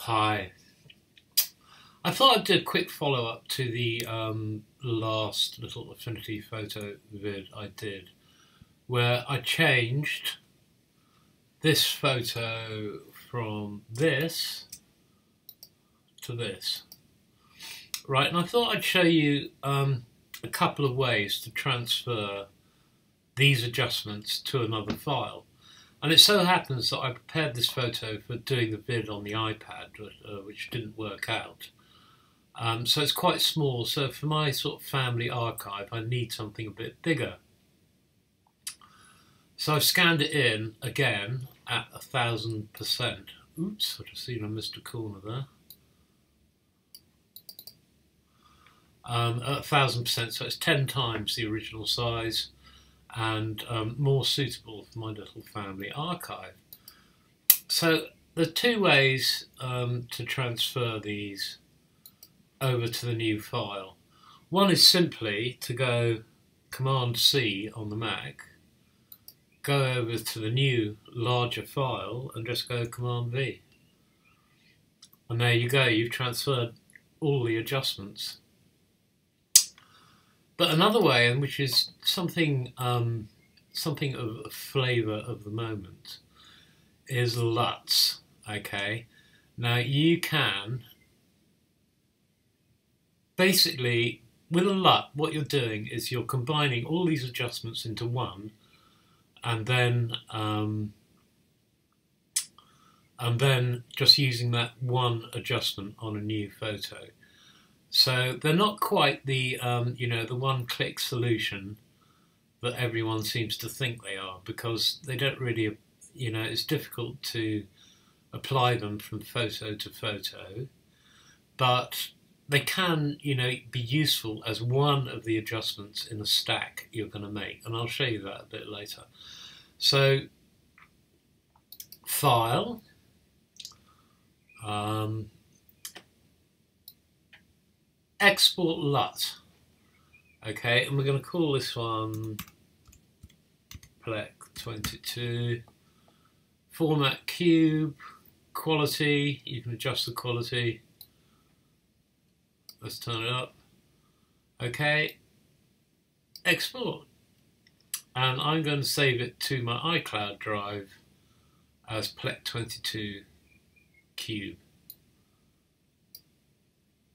Hi. I thought I'd do a quick follow-up to the last little Affinity photo vid I did, where I changed this photo from this to this. Right, and I thought I'd show you a couple of ways to transfer these adjustments to another file. And it so happens that I prepared this photo for doing the vid on the iPad, which didn't work out. So it's quite small, so for my sort of family archive I need something a bit bigger. So I've scanned it in again at 1000%. Oops, I've just seen I missed a corner there. At 1000%, so it's 10 times the original size and more suitable for my little family archive. So there are two ways to transfer these over to the new file. One is simply to go Command C on the Mac, go over to the new larger file and just go Command V. And there you go, you've transferred all the adjustments. But another way, and which is something of a flavour of the moment, is LUTs. Okay, now you can basically, with a LUT, what you're doing is you're combining all these adjustments into one, and then just using that one adjustment on a new photo. So they're not quite the the one-click solution that everyone seems to think they are, because they don't really, it's difficult to apply them from photo to photo, but they can, be useful as one of the adjustments in a stack you're going to make, and I'll show you that a bit later. So, File, Export LUT, okay, and we're going to call this one Plec 22, Format Cube, Quality, you can adjust the quality. Let's turn it up. Okay, export. And I'm going to save it to my iCloud drive as Plec 22 Cube.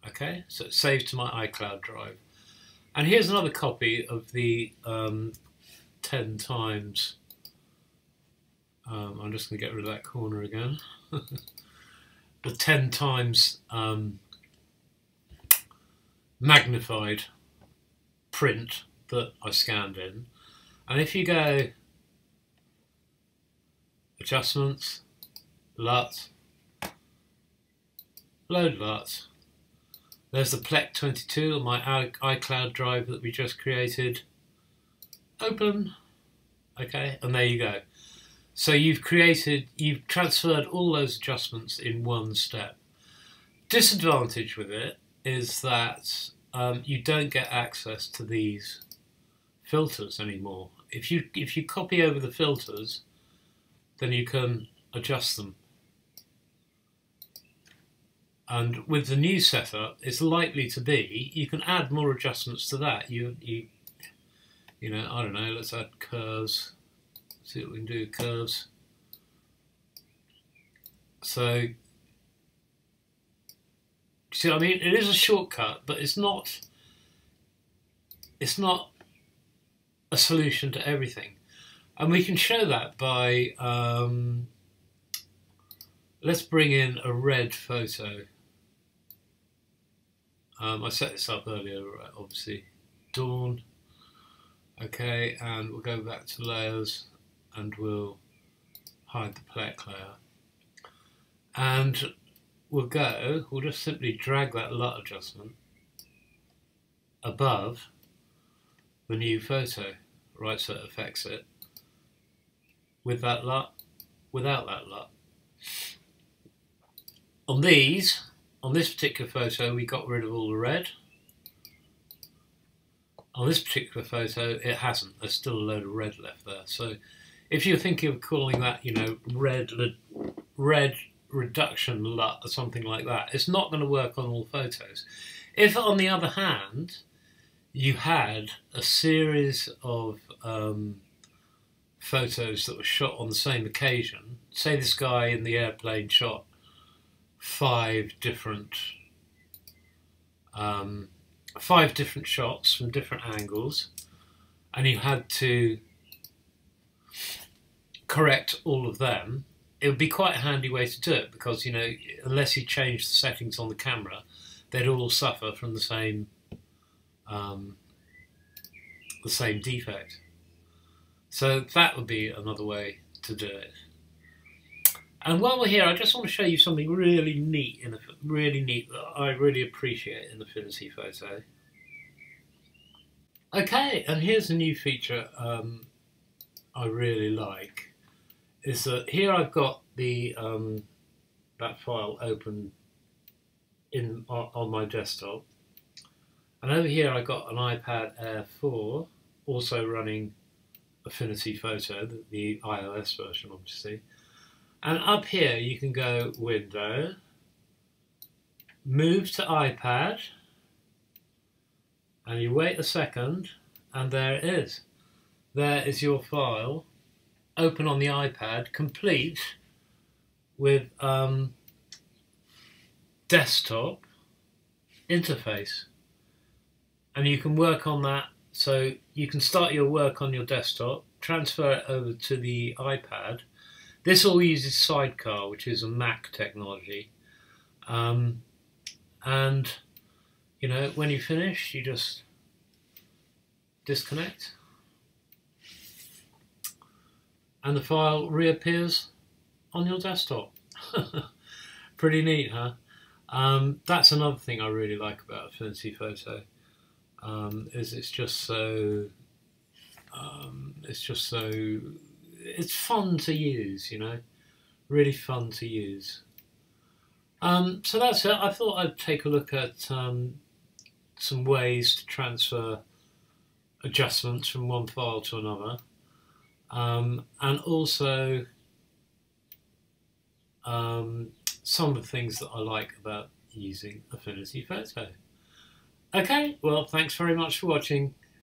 Okay, so it's saved to my iCloud drive. And here's another copy of the 10 times. I'm just going to get rid of that corner again. The 10 times magnified print that I scanned in. And if you go Adjustments, LUT, Load LUT, there's the Plec 22 on my iCloud drive that we just created. Open, okay, and there you go. So you've transferred all those adjustments in one step. Disadvantage with it is that you don't get access to these filters anymore. If you copy over the filters, then you can adjust them. And with the new setup, it's likely to be you can add more adjustments to that. I don't know. Let's add curves. See what we can do with curves. So, see what I mean? It is a shortcut, but it's not a solution to everything. And we can show that by, let's bring in a red photo. I set this up earlier, obviously. Dawn. Okay, and we'll go back to layers and we'll hide the Plec layer. And we'll just simply drag that LUT adjustment above the new photo, right, so it affects it with that LUT, without that LUT. On this particular photo, we got rid of all the red. On this particular photo, it hasn't. There's still a load of red left there. So if you're thinking of calling that, red reduction LUT or something like that, it's not going to work on all photos. If, on the other hand, you had a series of photos that were shot on the same occasion, say this guy in the airplane shot 5 different shots from different angles, and you had to correct all of them, it would be quite a handy way to do it, because, you know, unless you change the settings on the camera, they'd all suffer from the same defect. So that would be another way to do it. And while we're here, I just want to show you something really neat that I really appreciate in Affinity Photo. Okay, and here's a new feature I really like. Is that here I've got the that file open on my desktop, and over here I've got an iPad Air 4 also running Affinity Photo, the iOS version obviously, and up here you can go Window, move to iPad, and you wait a second, and there it is. There is your file open on the iPad, complete with desktop interface, and you can work on that. So you can start your work on your desktop, transfer it over to the iPad. This all uses Sidecar, which is a Mac technology, and you know, when you finish, you just disconnect, and the file reappears on your desktop. Pretty neat, huh? That's another thing I really like about Affinity Photo. Is it's fun to use, you know, really fun to use. So that's it. I thought I'd take a look at some ways to transfer adjustments from one file to another. And also some of the things that I like about using Affinity Photo. Okay, well, thanks very much for watching.